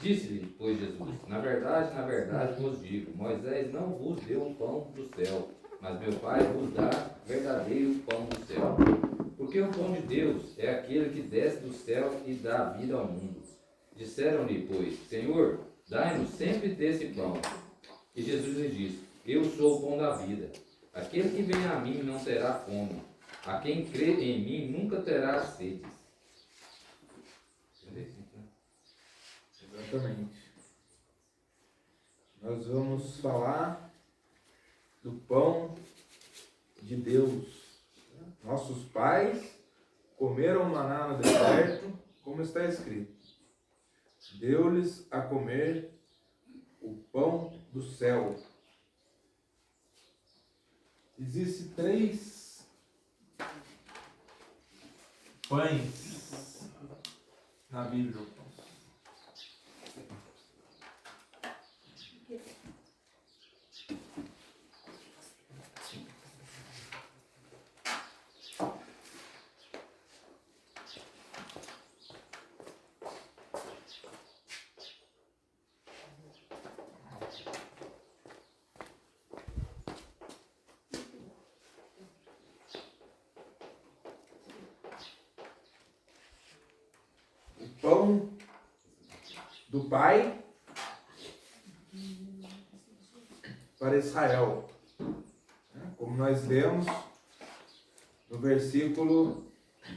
Disse-lhe, pois, Jesus: na verdade vos digo, Moisés não vos deu o pão do céu, mas meu Pai vos dá verdadeiro pão do céu. Porque o pão de Deus é aquele que desce do céu e dá vida ao mundo. Disseram-lhe, pois, Senhor, dai-nos sempre desse pão. E Jesus lhe disse: eu sou o pão da vida. Aquele que vem a mim não terá fome. A quem crê em mim nunca terá sede. Exatamente. Nós vamos falar do pão de Deus. Nossos pais comeram maná no deserto, como está escrito. Deu-lhes a comer o pão do céu. Existem 3 pães na Bíblia. Pão do Pai para Israel. Como nós lemos no versículo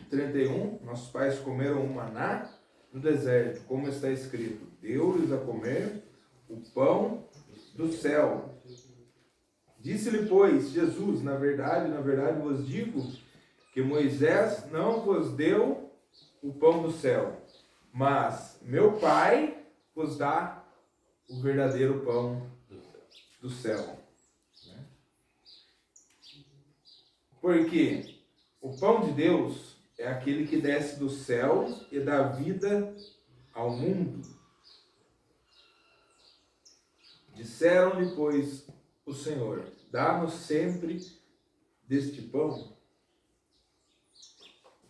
31, nossos pais comeram o maná no deserto, como está escrito: deu-lhes a comer o pão do céu. Disse-lhe, pois, Jesus: na verdade vos digo que Moisés não vos deu o pão do céu, mas meu Pai vos dá o verdadeiro pão do céu. Porque o pão de Deus é aquele que desce do céu e dá vida ao mundo. Disseram-lhe, pois, o Senhor: dá-nos sempre deste pão.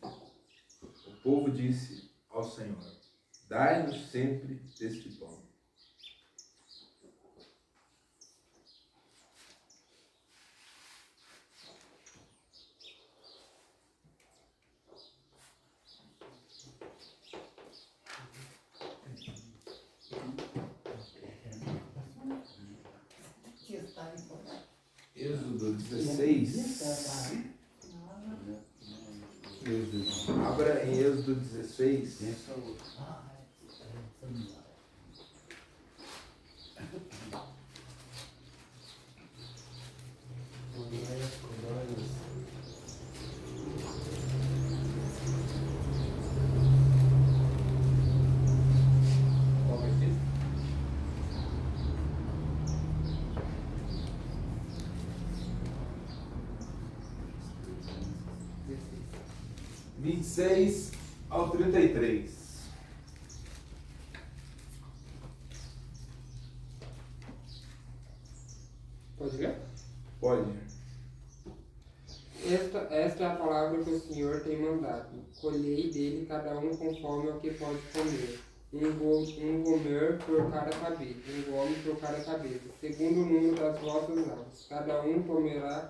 O povo disse ao Senhor: dai-nos sempre deste pão. Êxodo 16. Abra em Êxodo 16. Qual versículo? 26 ao 33. Pode ver? Pode. Esta é a palavra que o Senhor tem mandado. Colhei dele cada um conforme o que pode comer. Um gomer por cada cabeça, um gome por cada cabeça, segundo o número das vossas almas. Cada um tomará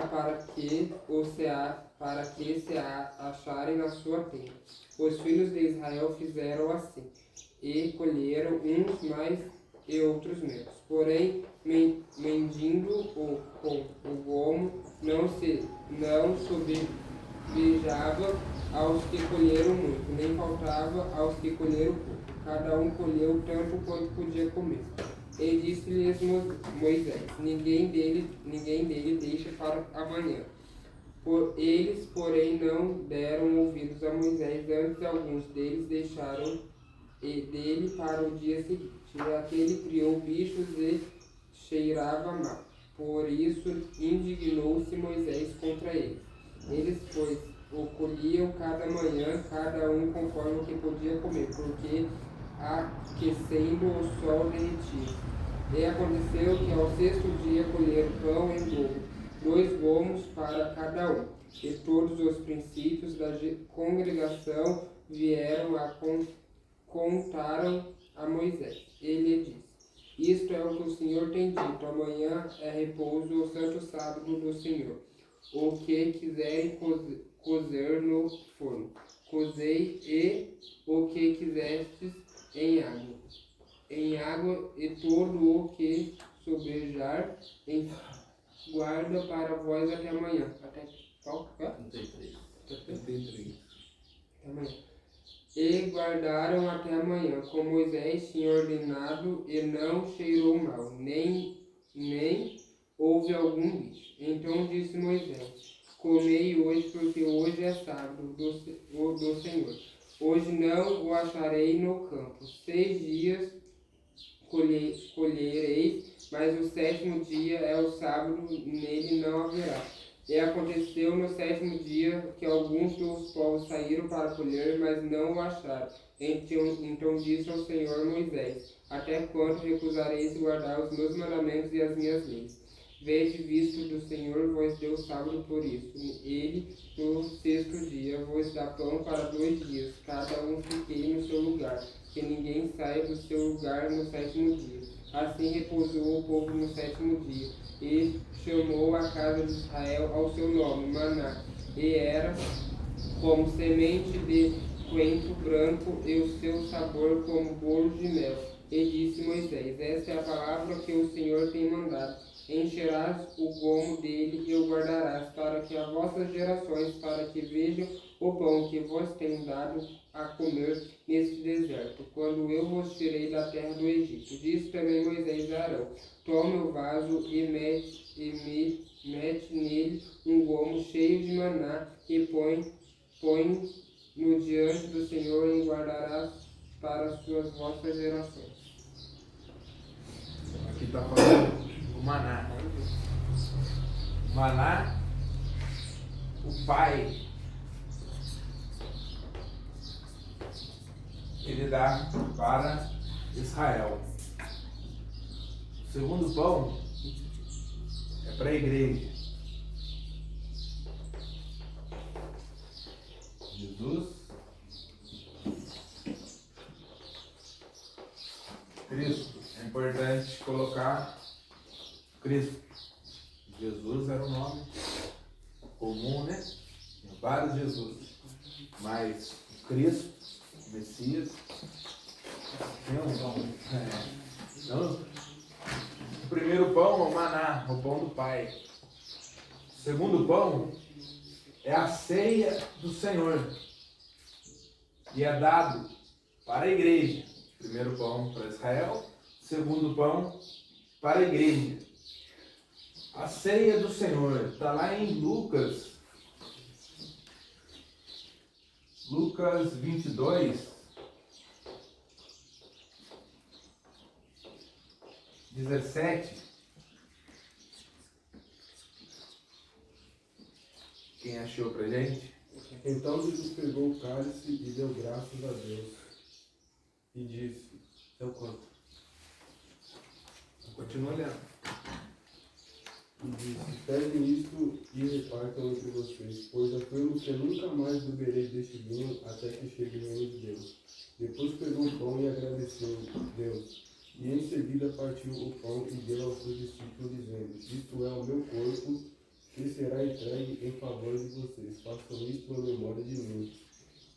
para que se acharem na sua tenda. Os filhos de Israel fizeram assim, e colheram uns mais e outros menos. Porém, medindo com o gomo, não sobrevejava aos que colheram muito, nem faltava aos que colheram pouco. Cada um colheu tanto quanto podia comer. E disse-lhes Moisés: ninguém dele deixa para amanhã. Eles, porém, não deram ouvidos a Moisés, antes alguns deles deixaram dele para o dia seguinte. E aquele criou bichos e cheirava mal. Por isso indignou-se Moisés contra eles. Eles, pois, o colhiam cada manhã, cada um conforme o que podia comer, porque aquecendo o sol derretia. E aconteceu que ao 6º dia colheram pão em gomo, 2 gomos para cada um. E todos os princípios da congregação vieram a contaram a Moisés. Ele disse: Isto é o que o Senhor tem dito: amanhã é repouso, o santo sábado do Senhor. O que quiserem cozer no forno, cozei, e o que quisestes em água, e todo o que sobejar em guarda para vós até amanhã. Até qual? 33. 33. Até amanhã. E guardaram até amanhã, como Moisés tinha ordenado, e não cheirou mal, nem houve algum bicho. Então disse Moisés: Comei hoje, porque hoje é sábado do Senhor. Hoje não o acharei no campo. 6 dias colhereis, mas o 7º dia é o sábado, nele não haverá. E aconteceu no 7º dia que alguns dos povos saíram para colher, mas não o acharam. Então disse ao Senhor Moisés: Até quando recusareis guardar os meus mandamentos e as minhas leis? Vede, visto do Senhor vos deu sábado por isso. Ele, no 6º dia, vos dá pão para 2 dias. Cada um fiquei no seu lugar, que ninguém saia do seu lugar no 7º dia. Assim repousou o povo no 7º dia, e chamou a casa de Israel ao seu nome, Maná, e era como semente de coentro branco, e o seu sabor como bolo de mel. E disse Moisés: Esta é a palavra que o Senhor tem mandado. Encherás o gomo dele e o guardarás, para que as vossas gerações, para que vejam o pão que vos tenho dado a comer neste deserto, quando eu vos tirei da terra do Egito. Disse também Moisés a Arão: Toma o vaso e mete nele um gomo cheio de maná, e põe no diante do Senhor, e guardarás para as vossas gerações. Aqui está falando o maná. Maná, o pai, ele dá para Israel. O segundo pão é para a igreja. Jesus, Cristo. É importante colocar Cristo. Jesus era um nome comum, né? Tem vários Jesus. Mas o Cristo, o Messias, tem um nome. Então, o primeiro pão é o maná, o pão do Pai. O segundo pão é a ceia do Senhor. E é dado para a igreja. Primeiro pão para Israel, segundo pão para a igreja. A ceia do Senhor está lá em Lucas 22, 17. Quem achou pra gente? Então Jesus pegou o cálice e deu graças a Deus e disse: Seu quanto? Continua olhando. E disse: Peguem isto e repartam entre vocês, pois afirmo que nunca mais beberei deste vinho até que chegue o reino de Deus. Depois pegou o pão e agradeceu Deus, e em seguida partiu o pão e deu aos seus discípulos, dizendo: Isto é o meu corpo, que será entregue em favor de vocês. Façam isto em memória de mim.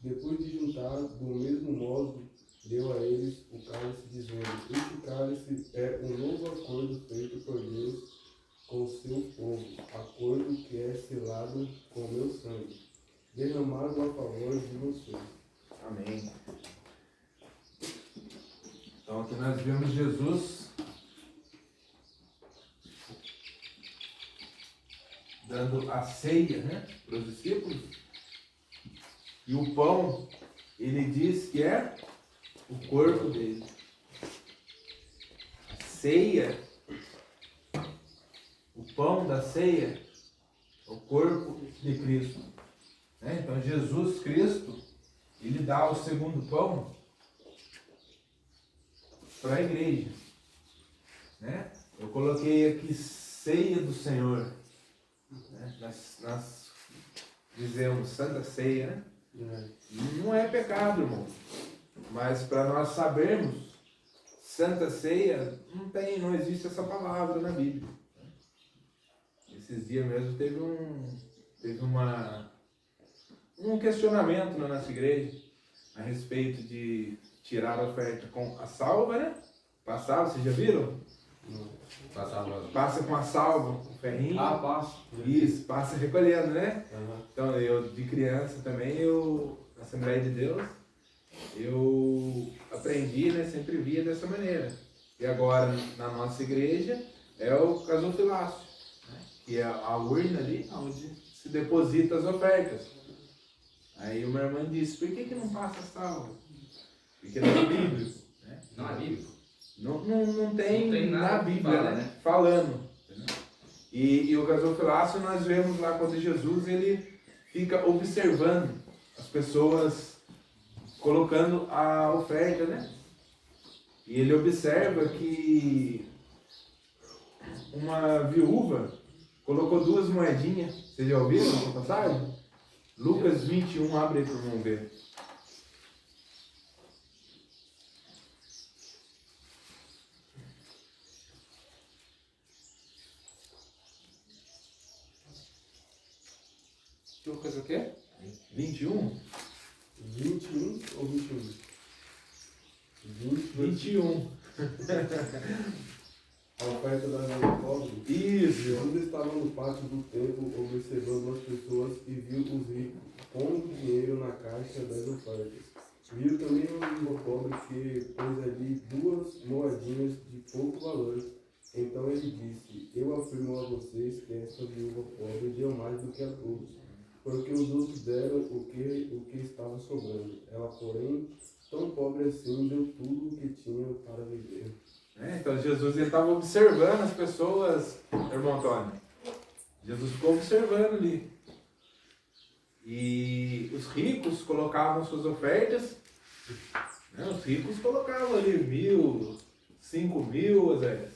Depois de juntar, do mesmo modo, deu a eles o cálice, dizendo: Este cálice é um novo acordo feito por Deus com o seu povo, acordo que é selado com o meu sangue, derramado a favor de vocês. Amém. Então aqui nós vemos Jesus dando a ceia, né, para os discípulos. E o pão, ele diz que é o corpo dele. A ceia, o pão da ceia, é o corpo de Cristo. Né? Então Jesus Cristo, ele dá o segundo pão para a igreja. Né? Eu coloquei aqui ceia do Senhor. Né? Nós dizemos Santa Ceia, né? Não é pecado, irmão. Mas para nós sabermos, Santa Ceia, não existe essa palavra na Bíblia. Esses dias mesmo teve um questionamento na nossa igreja a respeito de tirar a oferta com a salva, né? Passava, vocês já viram? Passa com a salva, o ferrinho. Ah, passa. Isso, passa recolhendo, né? Aham. Então, eu de criança também, na Assembleia de Deus, eu aprendi, né? Sempre via dessa maneira. E agora, na nossa igreja, é o gasofilácio, né? Que é a urna ali, onde se deposita as ofertas. Aí uma irmã disse, por que não passa salva? Porque não é bíblico, né? Não é bíblico? Não tem nada na que Bíblia, fala, né? Falando. Entendeu? E o gasofilácio nós vemos lá quando Jesus ele fica observando as pessoas colocando a oferta, né? E ele observa que uma viúva colocou 2 moedinhas. Vocês já ouviram essa passagem? Lucas 21, abre aí para vamos ver. Lucas o quê? 21? 21 ou 21? 21. A oferta da viúva pobre. Isso. Jesus estava no pátio do templo observando as pessoas e viu os ricos pondo dinheiro na caixa das ofertas. Viu também uma viúva pobre que pôs ali 2 moedinhas de pouco valor. Então ele disse, eu afirmo a vocês que essa viúva pobre deu mais do que a todos, porque os outros deram o que estava sobrando. Ela, porém, tão pobre assim, deu tudo o que tinha para viver. Então Jesus estava observando as pessoas, irmão Antônio. Jesus ficou observando ali. E os ricos colocavam suas ofertas, né? Os ricos colocavam ali 1.000, 5.000, às vezes.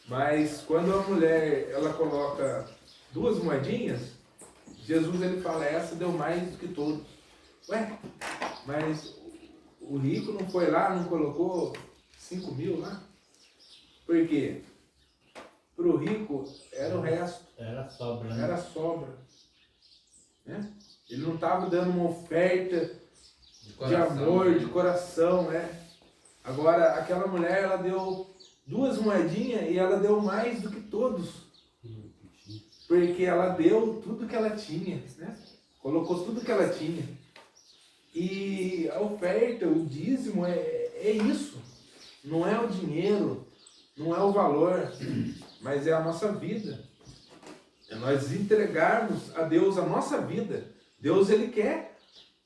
Mas quando a mulher ela coloca 2 moedinhas, Jesus ele fala, essa deu mais do que todos. Ué, mas o rico não foi lá, não colocou 5.000 lá? Por quê? Para o rico era o resto. Era sobra, né? Era sobra. Né? Ele não estava dando uma oferta de amor, de coração, né? Agora, aquela mulher, ela deu 2 moedinhas e ela deu mais do que todos. Porque ela deu tudo que ela tinha, né? Colocou tudo que ela tinha. E a oferta, o dízimo é isso. Não é o dinheiro, não é o valor, mas é a nossa vida. É nós entregarmos a Deus a nossa vida. Deus, ele quer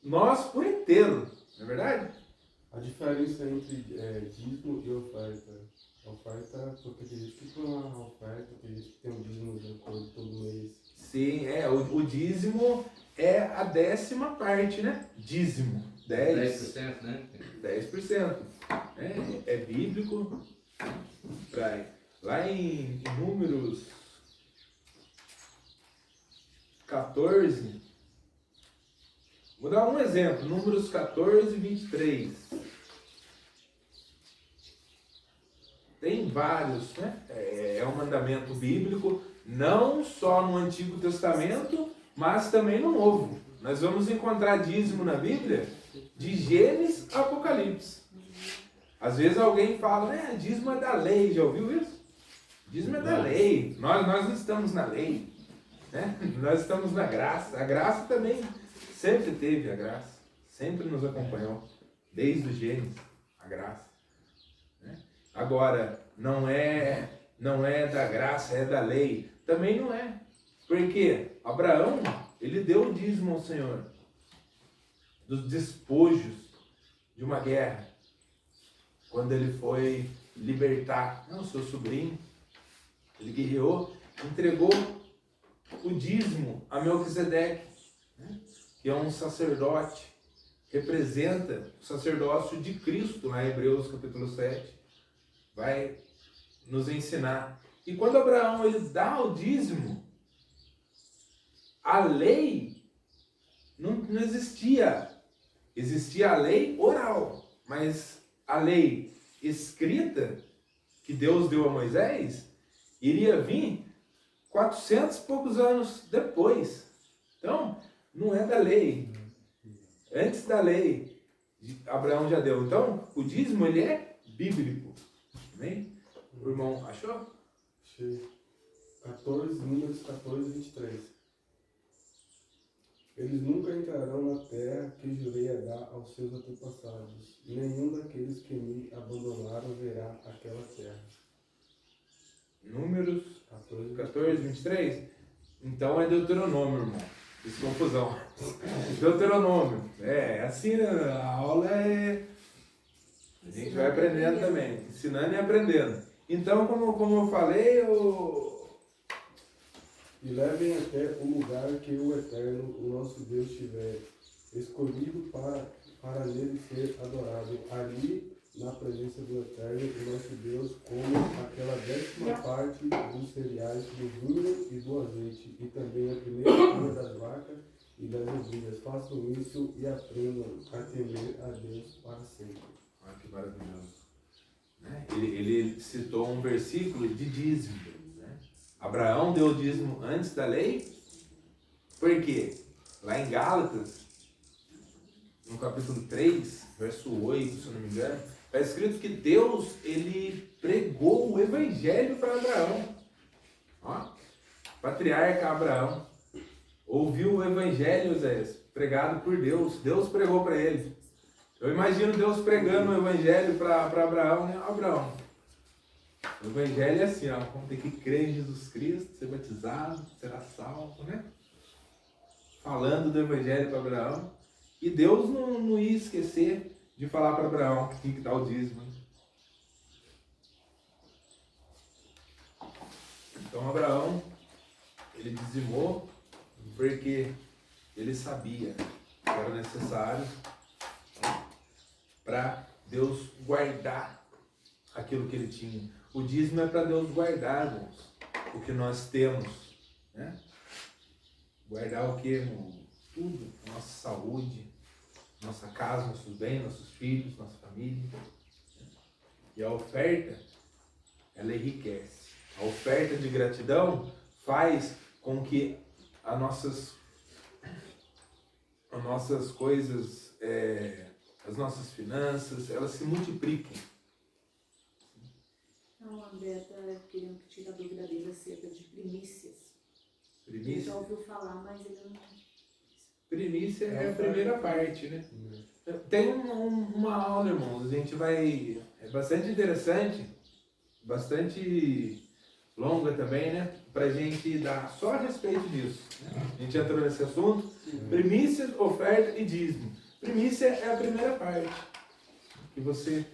nós por inteiro, não é verdade? A diferença entre dízimo e oferta. A oferta, porque tem gente que põe uma oferta, tem gente que tem um dízimo de acordo todo mês. Sim, o dízimo é a 10ª parte, né? Dízimo. 10%, né? 10%. É bíblico. Lá em Números 14, vou dar um exemplo, Números 14, 23. Tem vários, né? É um mandamento bíblico, não só no Antigo Testamento, mas também no Novo. Nós vamos encontrar dízimo na Bíblia de Gênesis a Apocalipse. Às vezes alguém fala, né, dízimo é da lei, já ouviu isso? Dízimo é da lei, nós não estamos na lei, né? Nós estamos na graça. A graça também sempre teve a graça, sempre nos acompanhou, desde o Gênesis, a graça. Né? Agora, não é da graça, é da lei. Também não é. Porque Abraão, ele deu o dízimo ao Senhor dos despojos de uma guerra. Quando ele foi libertar o seu sobrinho, ele guerreou, entregou o dízimo a Melquisedeque, né? Que é um sacerdote, representa o sacerdócio de Cristo, lá em Hebreus capítulo 7, vai nos ensinar. E quando Abraão ele dá o dízimo, a lei não existia existia a lei oral, mas a lei escrita que Deus deu a Moisés iria vir 400 e poucos anos depois. Então, não é da lei. Antes da lei, Abraão já deu. Então, o dízimo, ele é bíblico. Amém? O irmão achou? Achei. 14, Números 14, 23. Eles nunca entrarão na terra que jurei a dar aos seus antepassados. Nenhum daqueles que me abandonaram verá aquela terra. Números 14, 14, 23? Então é Deuteronômio, irmão. Fiz confusão. Deuteronômio. É assim, né? A aula é... A gente vai aprendendo também. Ensinando e aprendendo. Então, como eu falei, E levem até o lugar que o Eterno, o nosso Deus, tiver escolhido para nele ser adorado. Ali, na presença do Eterno, o nosso Deus, como aquela 10ª parte dos cereais, do vinho e do azeite, e também a primeira cria das vacas e das ovelhas. Façam isso e aprendam a temer a Deus para sempre. Olha que maravilhoso. Né? Ele citou um versículo de dízimo. Né? Abraão deu o dízimo antes da lei. Por quê? Lá em Gálatas, no capítulo 3, verso 8, se eu não me engano, está escrito que Deus, ele pregou o evangelho para Abraão. Ó, patriarca Abraão ouviu o evangelho, Zé, pregado por Deus. Deus pregou para ele. Eu imagino Deus pregando o evangelho para Abraão, né? Abraão, o evangelho é assim, ó, vamos ter que crer em Jesus Cristo, ser batizado, será salvo, né? Falando do evangelho para Abraão. E Deus não ia esquecer de falar para Abraão que tinha que dar o dízimo. Né? Então Abraão, ele dizimou porque ele sabia que era necessário para Deus guardar aquilo que ele tinha. O dízimo é para Deus guardar, irmãos, o que nós temos, né? Guardar o que, irmão? Tudo, nossa saúde, nossa casa, nossos bens, nossos filhos, nossa família. E a oferta, ela enriquece. A oferta de gratidão faz com que as nossas coisas, as nossas finanças, elas se multipliquem. Não, a André está querendo tirar a dúvida dele acerca de primícias. Ele Primícia? já ouviu falar, mas ele não... Primícia é a primeira parte, né? Tem uma aula, irmãos, a gente vai... É bastante interessante, bastante longa também, né? Pra gente dar só a respeito disso. Né? A gente entrou nesse assunto. Primícia, oferta e dízimo. Primícia é a primeira parte, que você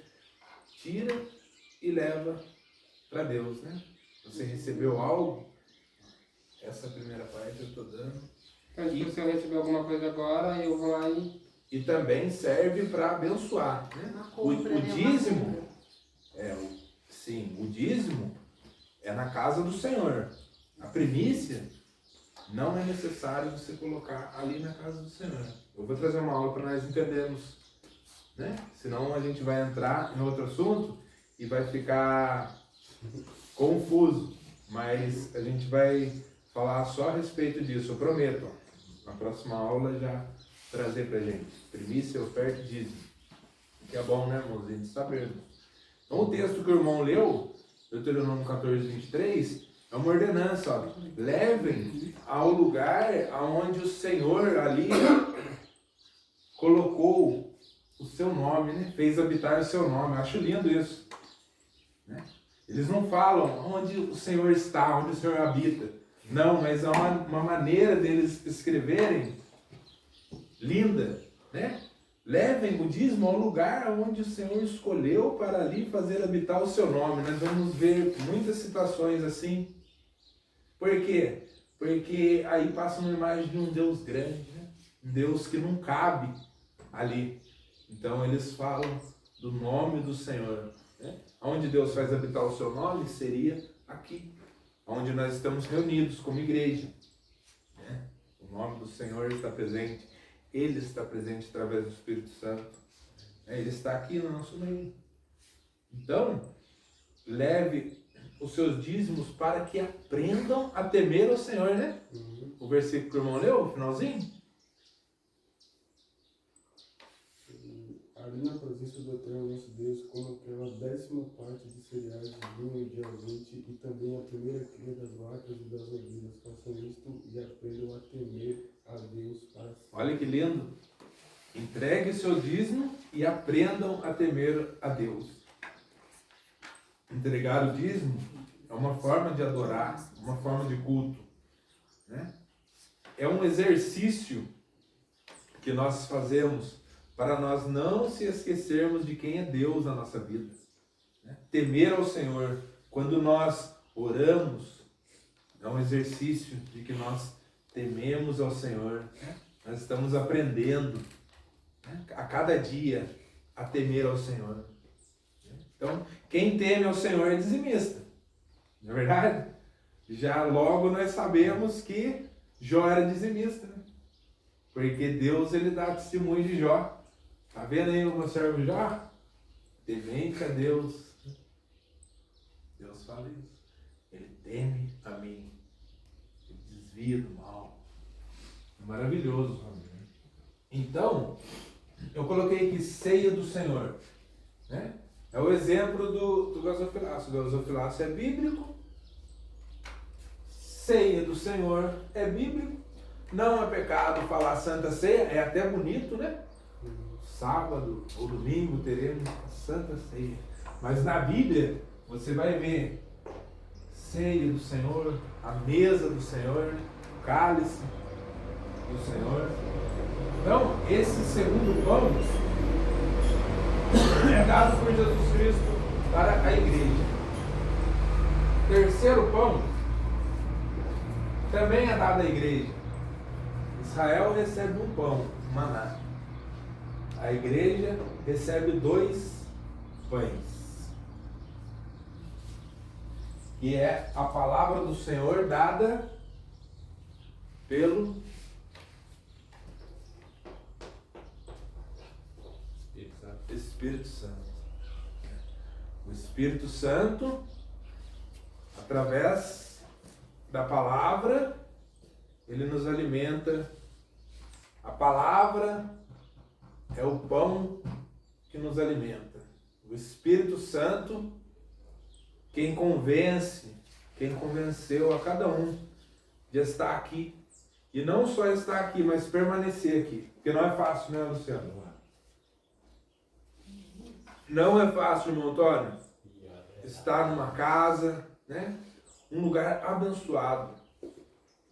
tira e leva para Deus, né? Você recebeu algo, essa primeira parte eu estou dando. Então, tipo, se eu receber alguma coisa agora, eu vou lá E também serve para abençoar, né? Uma compra, O né? dízimo, Uma compra. sim, o dízimo é na casa do Senhor. A primícia não é necessário você colocar ali na casa do Senhor. Eu vou trazer uma aula para nós entendermos, né? Senão a gente vai entrar em outro assunto e vai ficar confuso. Mas a gente vai falar só a respeito disso, eu prometo. Na próxima aula já trazer pra gente. Primícia, oferta e dízimo. Que é bom, né, irmãos? A gente saber. Então o texto que o irmão leu, Deuteronômio 14, 23, é uma ordenança, ó. Levem ao lugar aonde o Senhor ali colocou o seu nome, né? Fez habitar o seu nome. Eu acho lindo isso. Né? Eles não falam onde o Senhor está, onde o Senhor habita. Não, mas é uma maneira deles escreverem linda, né? Levem o dízimo ao lugar onde o Senhor escolheu para ali fazer habitar o seu nome. Nós vamos ver muitas situações assim. Por quê? Porque aí passa uma imagem de um Deus grande, né? Um Deus que não cabe ali. Então eles falam do nome do Senhor. Né? Onde Deus faz habitar o seu nome seria aqui, onde nós estamos reunidos como igreja. Né? O nome do Senhor está presente. Ele está presente através do Espírito Santo. Ele está aqui no nosso meio. Então, leve os seus dízimos para que aprendam a temer ao Senhor, né? O versículo que o irmão leu, o finalzinho. Ali na presença do Eterno nosso Deus, como aquela 10ª parte de cereais de vinho e de azeite, e também a primeira cria das vacas e das ovelhas. Façam isto e aprendam a temer a Deus para sempre. Olha que lindo. Entregue o seu dízimo e aprendam a temer a Deus. Entregar o dízimo é uma forma de adorar, uma forma de culto, né? É um exercício que nós fazemos para nós não se esquecermos de quem é Deus na nossa vida, né? Temer ao Senhor, quando nós oramos, é um exercício de que nós tememos ao Senhor, né? Nós estamos aprendendo, né, a cada dia a temer ao Senhor. Então, quem teme ao Senhor é dizimista, não é verdade? Já logo nós sabemos que Jó era dizimista, né? Porque Deus, ele dá testemunho de Jó. Tá vendo aí o meu servo Jó? Temente a Deus. Deus fala isso. Ele teme a mim. Ele desvia do mal. É maravilhoso. Então, eu coloquei aqui ceia do Senhor, né? É o exemplo do gasofilácio. O gasofilácio é bíblico. Ceia do Senhor é bíblico. Não é pecado falar Santa Ceia. É até bonito, né? Sábado ou domingo teremos a Santa Ceia. Mas na Bíblia você vai ver ceia do Senhor, a mesa do Senhor, o cálice do Senhor. Então, esse segundo pão é dado por Jesus Cristo para a igreja. Terceiro pão também é dado à igreja. Israel recebe um pão, maná. A igreja recebe 2 pães. Que é a palavra do Senhor dada pelo Espírito Santo. O Espírito Santo, através da palavra, ele nos alimenta. A palavra é o pão que nos alimenta. O Espírito Santo, quem convenceu a cada um de estar aqui. E não só estar aqui, mas permanecer aqui. Porque não é fácil, né, Luciano? Não é fácil, irmão Antônio, estar numa casa, né? Um lugar abençoado.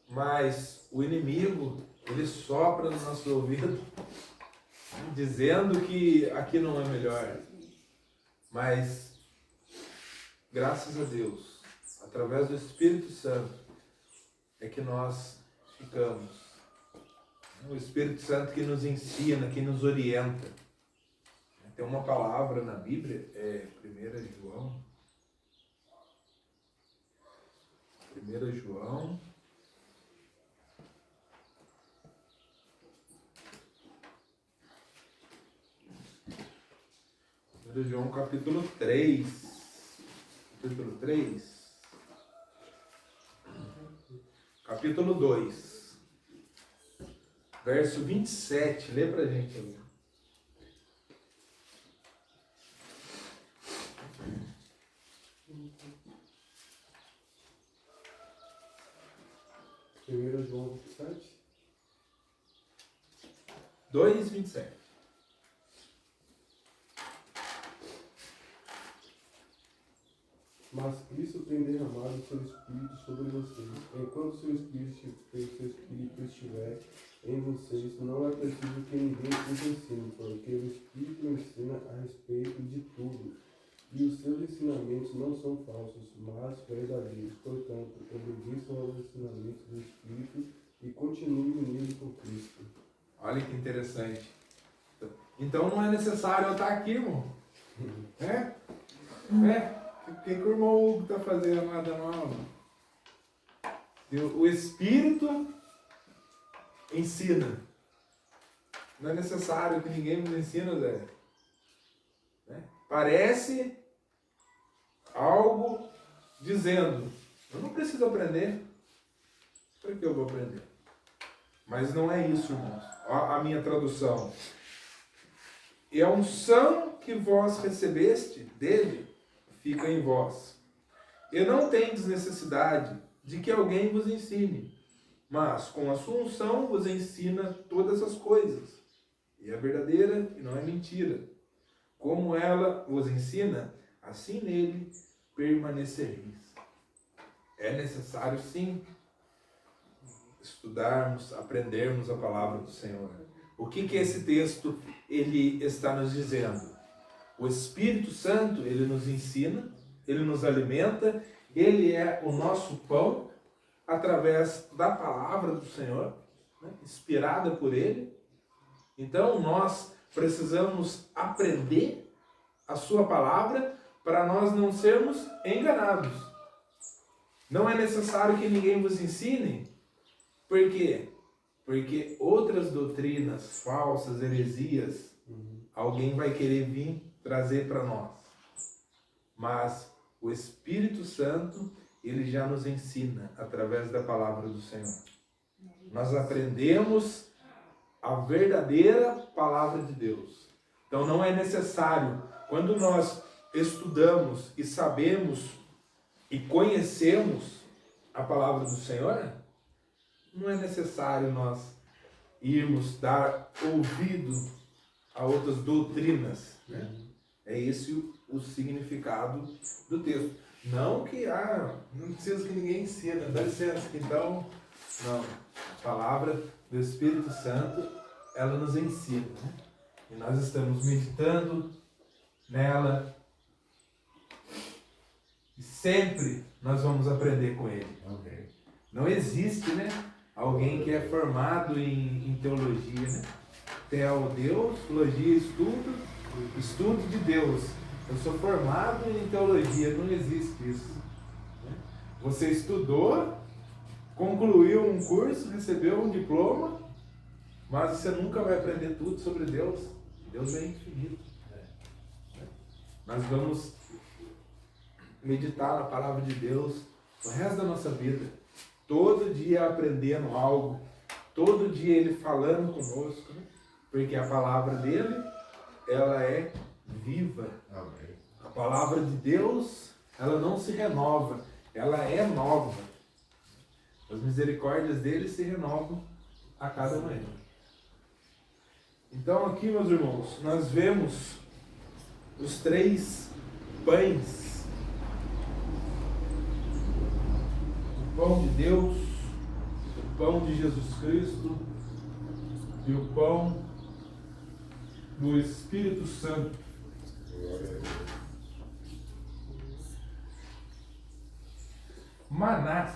Mas o inimigo, ele sopra no nosso ouvido, dizendo que aqui não é melhor. Mas, graças a Deus, através do Espírito Santo, é que nós ficamos. O Espírito Santo que nos ensina, que nos orienta. Tem uma palavra na Bíblia, 1 João. 1 João. 1 João capítulo 3. Capítulo 3. Capítulo 2. Verso 27. Lê pra gente aí. Primeiro João 27. 2:27. Mas Cristo tem derramado o seu Espírito sobre vocês. Enquanto o seu Espírito estiver em vocês, não é preciso que ninguém os ensine, porque o Espírito ensina a respeito de tudo. E os seus ensinamentos não são falsos, mas verdadeiros. Portanto, obedeçam aos ensinamentos do Espírito e continuem unidos com Cristo. Olha que interessante. Então não é necessário eu estar aqui, irmão. O que o irmão Hugo está fazendo lá da aula? O Espírito ensina. Não é necessário que ninguém nos ensine, Zé. Né? Parece algo dizendo, eu não preciso aprender. Para que eu vou aprender? Mas não é isso, irmãos. A minha tradução. E a unção que vós recebeste dele fica em vós. E não tendes necessidade de que alguém vos ensine, mas com a sua unção vos ensina todas as coisas. E é verdadeira e não é mentira. Como ela vos ensina, assim nele permanecereis. É necessário, sim, estudarmos, aprendermos a palavra do Senhor. O que esse texto ele está nos dizendo? O Espírito Santo, ele nos ensina, ele nos alimenta, ele é o nosso pão através da palavra do Senhor, né? Inspirada por ele. Então nós precisamos aprender a sua palavra para nós não sermos enganados. Não é necessário que ninguém vos ensine. Por quê? Porque outras doutrinas falsas, heresias, alguém vai querer vir trazer para nós. Mas o Espírito Santo, ele já nos ensina através da palavra do Senhor. Nós aprendemos a verdadeira palavra de Deus. Então não é necessário, quando nós estudamos e sabemos e conhecemos a palavra do Senhor, não é necessário nós irmos dar ouvido a outras doutrinas, né? É esse o significado do texto. Não que, não precisa que ninguém ensine, dá licença, então, não. A palavra do Espírito Santo, ela nos ensina, né? E nós estamos meditando nela e sempre nós vamos aprender com ele. Ok. Não existe, né, alguém que é formado em teologia, né? Teodeus, teologia, estudo de Deus. Eu sou formado em teologia, não existe isso. Né? Você estudou, concluiu um curso, recebeu um diploma, mas você nunca vai aprender tudo sobre Deus. Deus é infinito. Né? Nós vamos meditar na palavra de Deus o resto da nossa vida. Todo dia aprendendo algo, todo dia ele falando conosco, né? Porque a palavra dele, ela é viva. Amém. A palavra de Deus, ela não se renova, ela é nova. As misericórdias dele se renovam a cada manhã. Então aqui, meus irmãos, nós vemos os 3 pães. O pão de Deus, o pão de Jesus Cristo e o pão do Espírito Santo. Maná.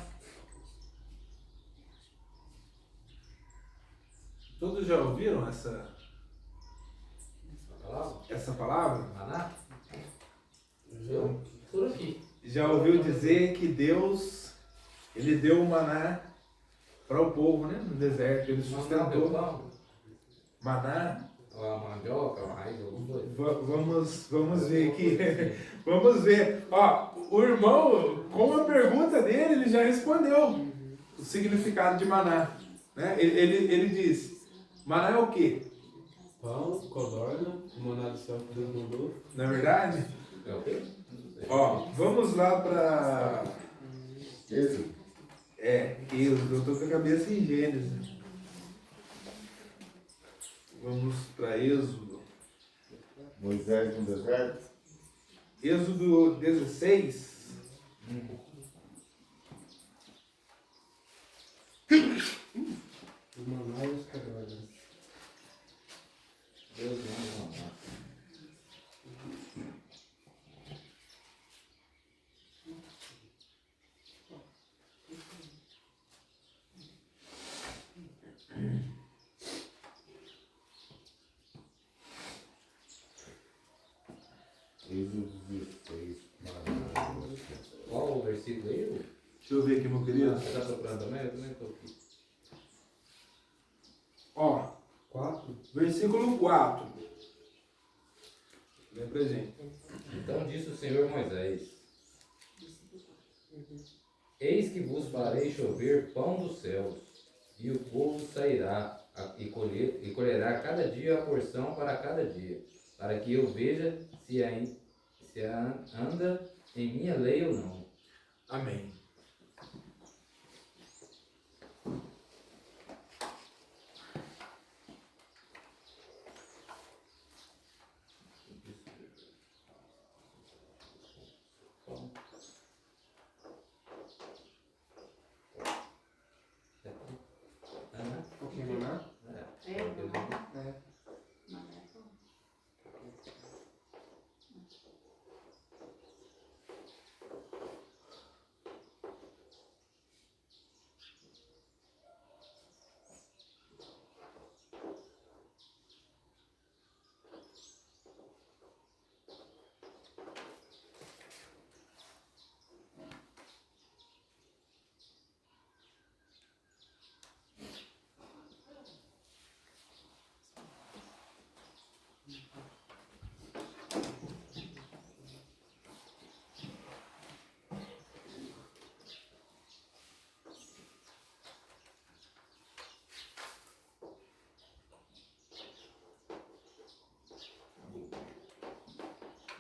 Todos já ouviram essa palavra? Maná? Já. Por aqui. Já ouviu dizer que Deus, ele deu o maná para o povo, né? No deserto, ele sustentou. Maná. A mandioca, a raiz, alguma coisa. Vamos ver aqui. Vamos ver. Ó, o irmão, com a pergunta dele, ele já respondeu o significado de maná. Né? Ele diz, maná é o quê? Pão, codorna, maná do céu que Deus mandou. Na verdade? É o quê? Ó, vamos lá para... Êxodo. Êxodo. Eu tô com a cabeça em Gênesis. Vamos para Êxodo. Moisés no deserto. Êxodo 16. O maná e os codornas. Deus não maná. Êxodo 16. Qual o versículo aí? Deixa eu ver aqui, meu querido. Você está procurando também? Eu também estou aqui. Ó, 4. Versículo 4. Lê pra gente. Então disse o Senhor a Moisés: Eis que vos farei chover pão dos céus, e o povo sairá e colherá cada dia a porção para cada dia, para que eu veja se anda em minha lei ou não. Amém. Porque maná? É, maná. É. Maná é bom.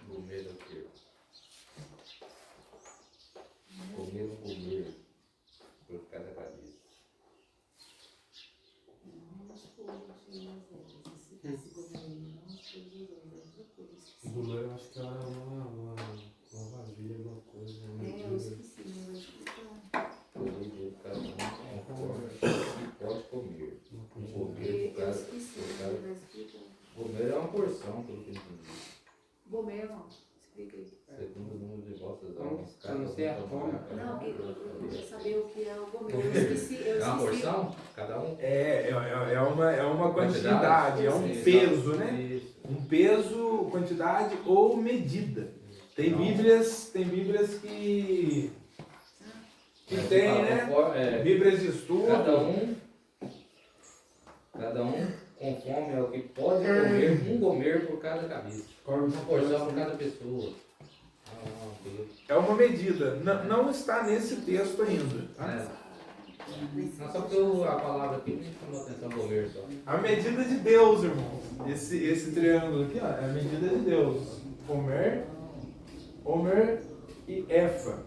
Comer o quê? Comer por cada cabeça. Gomé, eu acho que ela é uma vasilha, alguma coisa. Uma É, eu medida. esqueci, mas eu explicar. Comer por cada um conforme pode comer. Uma quantidade. Comer por Eu cada. esqueci, Por mas cada vai explicar. comer é uma porção, pelo que eu entendi. Gomer, não. Explica aí. Segundo o número de vossas Como? almas, Eu não sei a forma. Não, eu queria saber o que é o gomer. Eu esqueci. É uma porção? Cada um? É uma quantidade, é um Isso. peso, né? Isso. Um peso, quantidade ou medida. Tem Não. Bíblias que tem, né? Bíblias de estudo. Cada um conforme é o que pode comer, um comer por cada cabeça. Uma porção por cada pessoa. Deus. É uma medida. Não está nesse texto ainda. Tá? Não, só porque a palavra aqui me chamou a atenção comer só. A medida de Deus, irmãos. Esse triângulo aqui, ó, é a medida de Deus. Homer e Efa.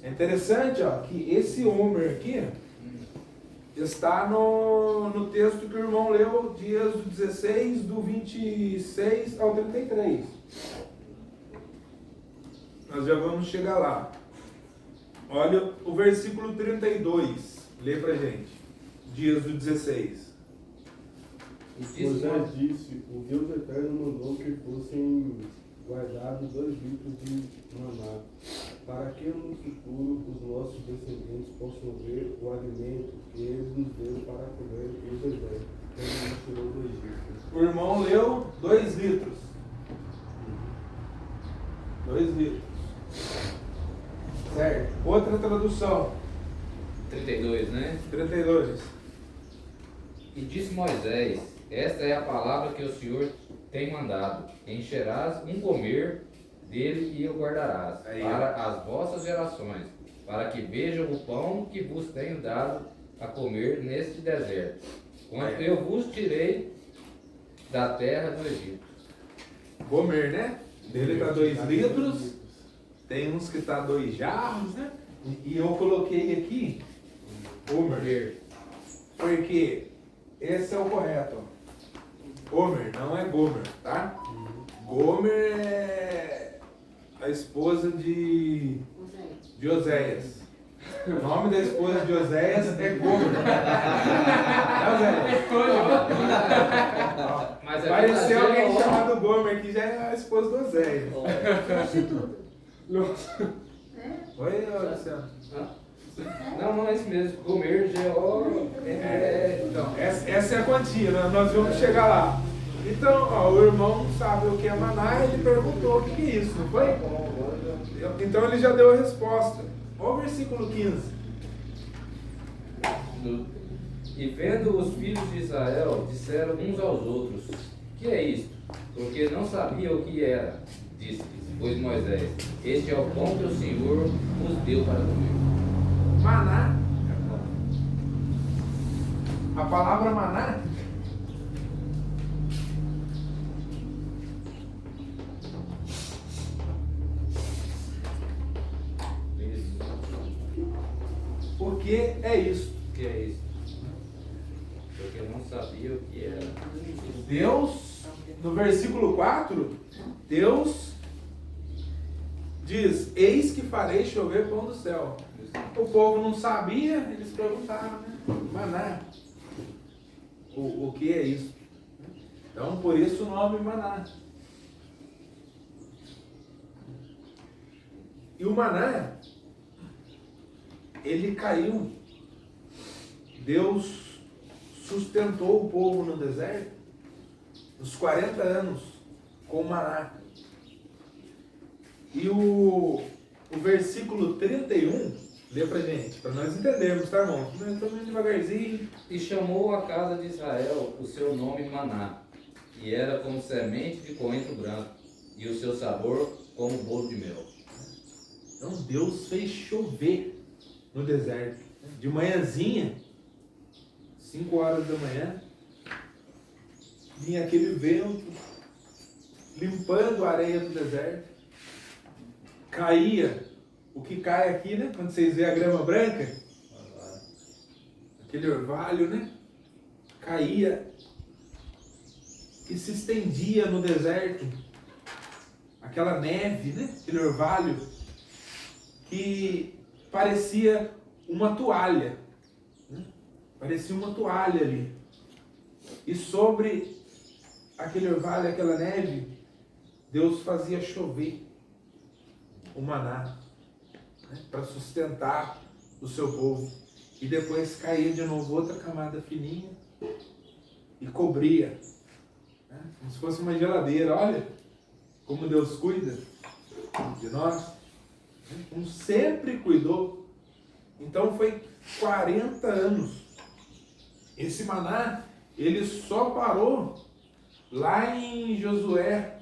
É interessante, ó, que esse Homer aqui está no texto que o irmão leu, dias do 16, do 26 ao 33. Nós já vamos chegar lá. Olha o versículo 32. Lê pra gente. Dias do 16. Moisés disse: O Deus Eterno mandou que fossem guardados 2 litros de maná, para que no futuro os nossos descendentes possam ver o alimento que ele nos deu para comer no deserto, quando nos tirou do Egito. O irmão leu 2 litros. 2 litros. Certo. Outra tradução. 32, né? 32. E disse Moisés: Esta é a palavra que o Senhor tem mandado. Encherás um comer dele e o guardarás Aí, para as vossas gerações, para que vejam o pão que vos tenho dado a comer neste deserto, quando eu vos tirei da terra do Egito. Comer, né? Dele tá 2 litros. Tem uns que tá 2 jarros, né? E eu coloquei aqui Homer, Comer. porque esse é o correto. Ó. Homer, não é Gomer, tá? Gomer é a esposa de Oséias. O nome da esposa de Oséias é Gomer. É Oséias. Mas Apareceu alguém chamado Gomer, que já é a esposa do Oséias. Prostituta. É? Oi, Luciano. Não é isso mesmo. Comer, Então, essa é a quantia, né? Nós vamos chegar lá. Então, ó, o irmão sabe o que é maná, ele perguntou o que é isso, não foi? Então ele já deu a resposta. Olha o versículo 15. E vendo os filhos de Israel, disseram uns aos outros: que é isto? Porque não sabiam o que era. Disse-lhes, pois Moisés: este é o pão que o Senhor nos deu para comer. Maná. A palavra maná porque é isso. O que é isso? Porque não sabia o que era. Deus, no versículo 4, Deus diz: eis que farei chover pão do céu. O povo não sabia, eles perguntaram, né? Maná. O que é isso? Então, por isso o nome maná. E o maná, ele caiu. Deus sustentou o povo no deserto nos 40 anos com o maná. E o versículo 31, lê pra gente, para nós entendermos, tá, irmão? Nós estamos indo devagarzinho. E chamou a casa de Israel o seu nome Maná, e era como semente de coentro branco, e o seu sabor como bolo de mel. Então Deus fez chover no deserto. De manhãzinha, 5 horas da manhã, vinha aquele vento limpando a areia do deserto. Caía o que cai aqui, né? Quando vocês veem a grama branca, aquele orvalho, né? Caía e se estendia no deserto. Aquela neve, né? Aquele orvalho que parecia uma toalha, né? Parecia uma toalha ali. E sobre aquele orvalho, aquela neve, Deus fazia chover o maná, né? Para sustentar o seu povo. E depois caía de novo outra camada fininha e cobria, né? Como se fosse uma geladeira. Olha como Deus cuida de nós, né? Como sempre cuidou. Então foi 40 anos. Esse maná, ele só parou lá em Josué,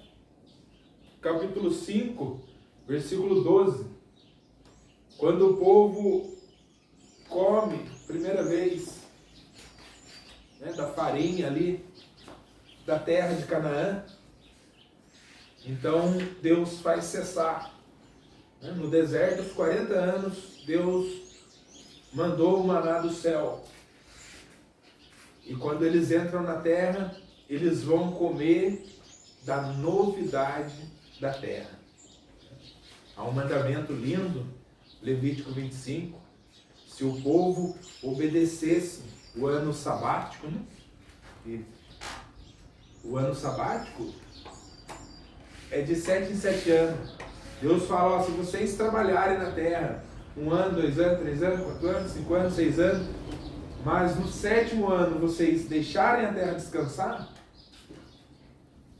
capítulo 5, versículo 12. Quando o povo come, primeira vez, né, da farinha ali, da terra de Canaã. Então Deus faz cessar, né, no deserto, aos 40 anos, Deus mandou o maná do céu. E quando eles entram na terra, eles vão comer da novidade da terra. Há um mandamento lindo, Levítico 25, se o povo obedecesse o ano sabático, né? E o ano sabático é de 7 em 7 anos. Deus fala, ó, se vocês trabalharem na terra 1 ano, 2 anos, 3 anos, 4 anos, 5 anos, 6 anos, mas no 7º ano vocês deixarem a terra descansar,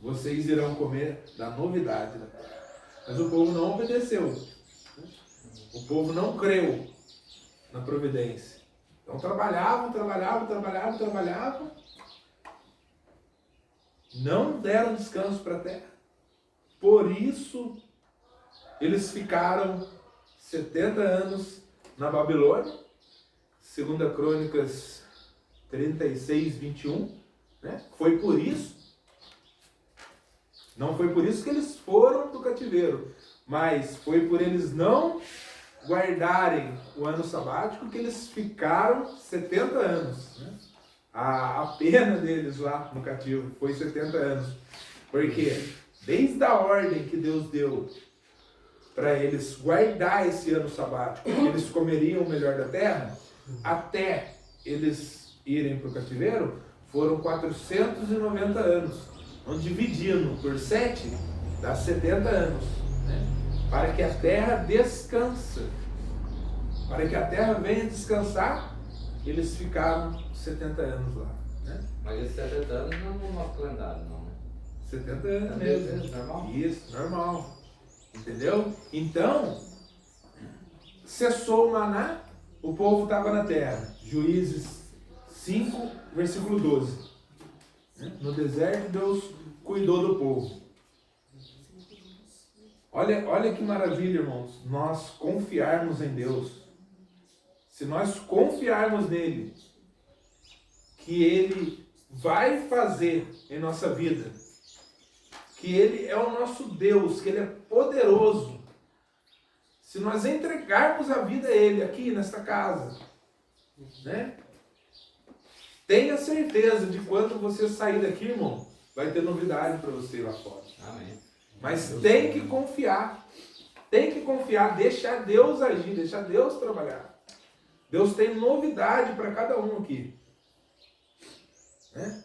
vocês irão comer da novidade da terra. Mas o povo não obedeceu. O povo não creu na providência. Então trabalhavam. Não deram descanso para a terra. Por isso, eles ficaram 70 anos na Babilônia. 2 Crônicas 36, 21. Né? Foi por isso. Não foi por isso que eles foram para o cativeiro, mas foi por eles não guardarem o ano sabático que eles ficaram 70 anos. Né? A pena deles lá no cativo foi 70 anos. Porque desde a ordem que Deus deu para eles guardar esse ano sabático, que eles comeriam o melhor da terra, até eles irem para o cativeiro, foram 490 anos. Então, dividindo por 7, dá 70 anos. Né? Para que a terra descanse. Para que a terra venha descansar, eles ficaram 70 anos lá. Né? Mas esses 70 anos não é no nosso calendário, não, né? 70 anos É mesmo. normal? Isso, normal. Entendeu? Então, cessou o maná, o povo estava na terra. Juízes 5, versículo 12. No deserto, Deus cuidou do povo. Olha que maravilha, irmãos, nós confiarmos em Deus. Se nós confiarmos nele, que ele vai fazer em nossa vida, que ele é o nosso Deus, que ele é poderoso. Se nós entregarmos a vida a ele aqui nesta casa, né? Tenha certeza de quando você sair daqui, irmão, vai ter novidade para você lá fora. Amém. Mas tem que confiar. Tem que confiar, deixar Deus agir, deixar Deus trabalhar. Deus tem novidade para cada um aqui. Né?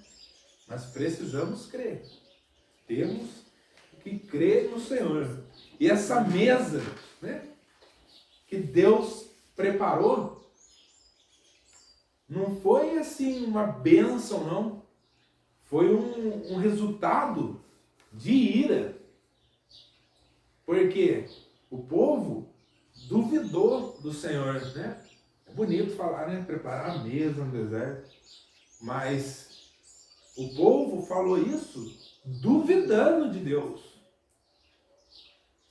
Mas precisamos crer. Temos que crer no Senhor. E essa mesa, né, que Deus preparou, não foi assim uma bênção, não. Foi um resultado de ira. Porque o povo duvidou do Senhor, né? É bonito falar, né? Preparar a mesa no deserto. Mas o povo falou isso duvidando de Deus.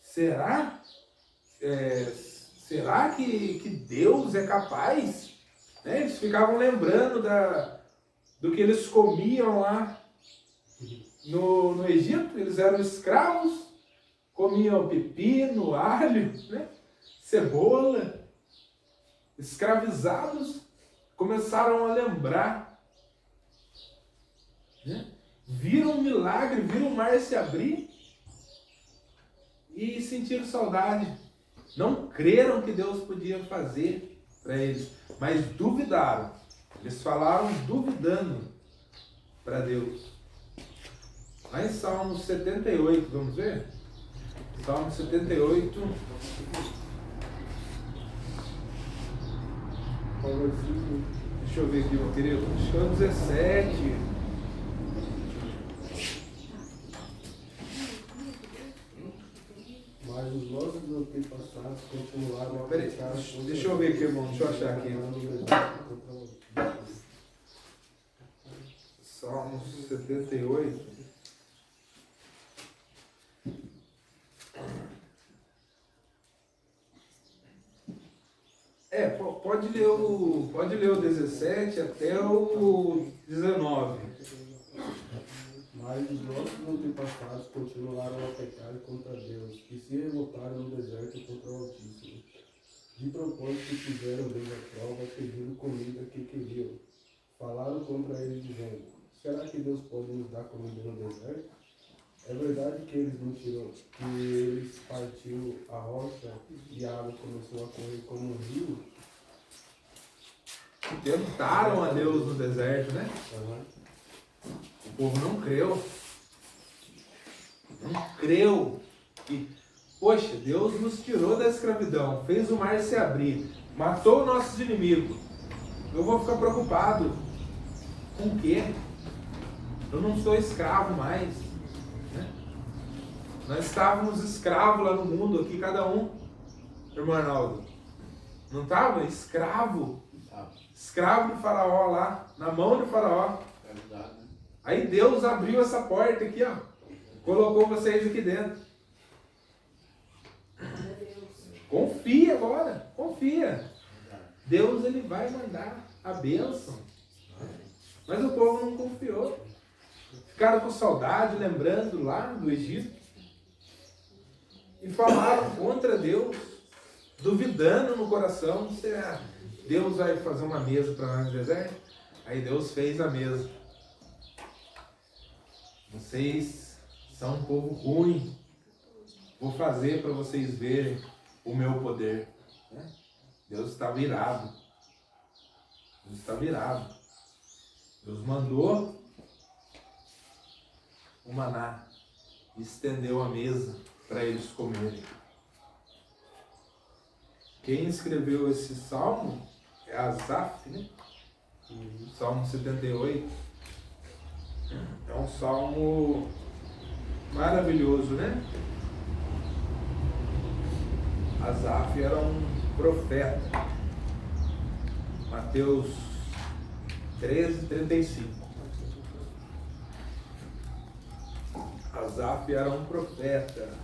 Será? Será que Deus é capaz? Né? Eles ficavam lembrando do que eles comiam lá no Egito. Eles eram escravos, comiam pepino, alho, né? Cebola. Escravizados, começaram a lembrar, né? Viram um milagre, viram o mar se abrir e sentiram saudade. Não creram que Deus podia fazer para eles, mas duvidaram. Eles falaram duvidando para Deus. Lá em Salmo 78, vamos ver? Salmo 78. Deixa eu ver aqui, meu querido. Acho que é o 17. Mas os nossos antepassados continuaram a Peraí, pecar. deixa eu ver aqui, irmão. Deixa eu achar aqui. Salmo 78. Pode ler o 17 até o 19. Mas os nossos antepassados continuaram a pecar contra Deus, e se revoltaram no deserto contra o Altíssimo. De propósito fizeram Deus a prova, pedindo comida que queriam. Falaram contra ele dizendo: será que Deus pode nos dar comida no deserto? É verdade que eles mentiram, que eles partiram a rocha e a água começou a correr como um rio? Tentaram a Deus no deserto, né? O povo não creu. Não creu. E, poxa, Deus nos tirou da escravidão, fez o mar se abrir, matou nossos inimigos. Eu vou ficar preocupado com o quê? Eu não sou escravo mais. Né? Nós estávamos escravos lá no mundo, aqui cada um. Irmão Arnaldo, não estava? Escravo. Escravo de Faraó lá, na mão de Faraó. Aí Deus abriu essa porta aqui, ó. Colocou vocês aqui dentro. Confia agora, confia. Deus, ele vai mandar a bênção. Mas o povo não confiou. Ficaram com saudade, lembrando lá do Egito. E falaram contra Deus, duvidando no coração. Será que Deus vai fazer uma mesa para nós no deserto? Aí Deus fez a mesa. Vocês são um povo ruim. Vou fazer para vocês verem o meu poder. Deus está virado. Deus está virado. Deus mandou o maná e estendeu a mesa para eles comerem. Quem escreveu esse salmo é Asaf, né? Salmo 78. É um salmo maravilhoso, né? Asaf era um profeta. Mateus 13:35. Asaf era um profeta.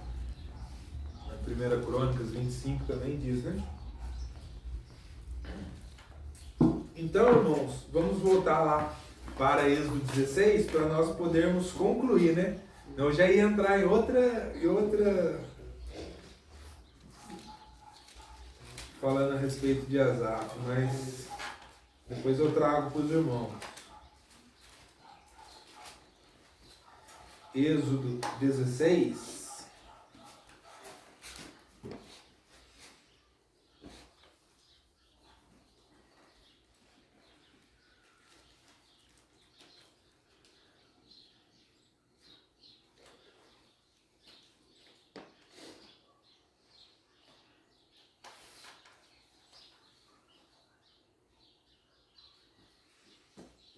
Na 1 Crônicas 25 também diz, né? Então, irmãos, vamos voltar lá para Êxodo 16 para nós podermos concluir, né? Eu já ia entrar em outra falando a respeito de Asaf, mas depois eu trago para os irmãos. Êxodo 16.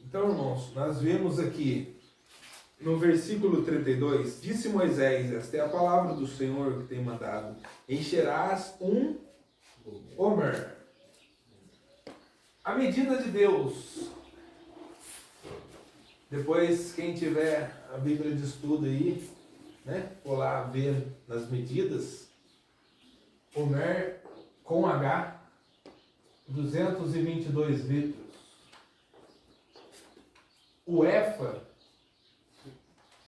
Então, irmãos, nós vemos aqui no versículo 32, disse Moisés, esta é a palavra do Senhor que tem mandado, encherás um homer. A medida de Deus. Depois, quem tiver a Bíblia de estudo aí, né, for lá ver nas medidas, homer com H, 222 litros. O efa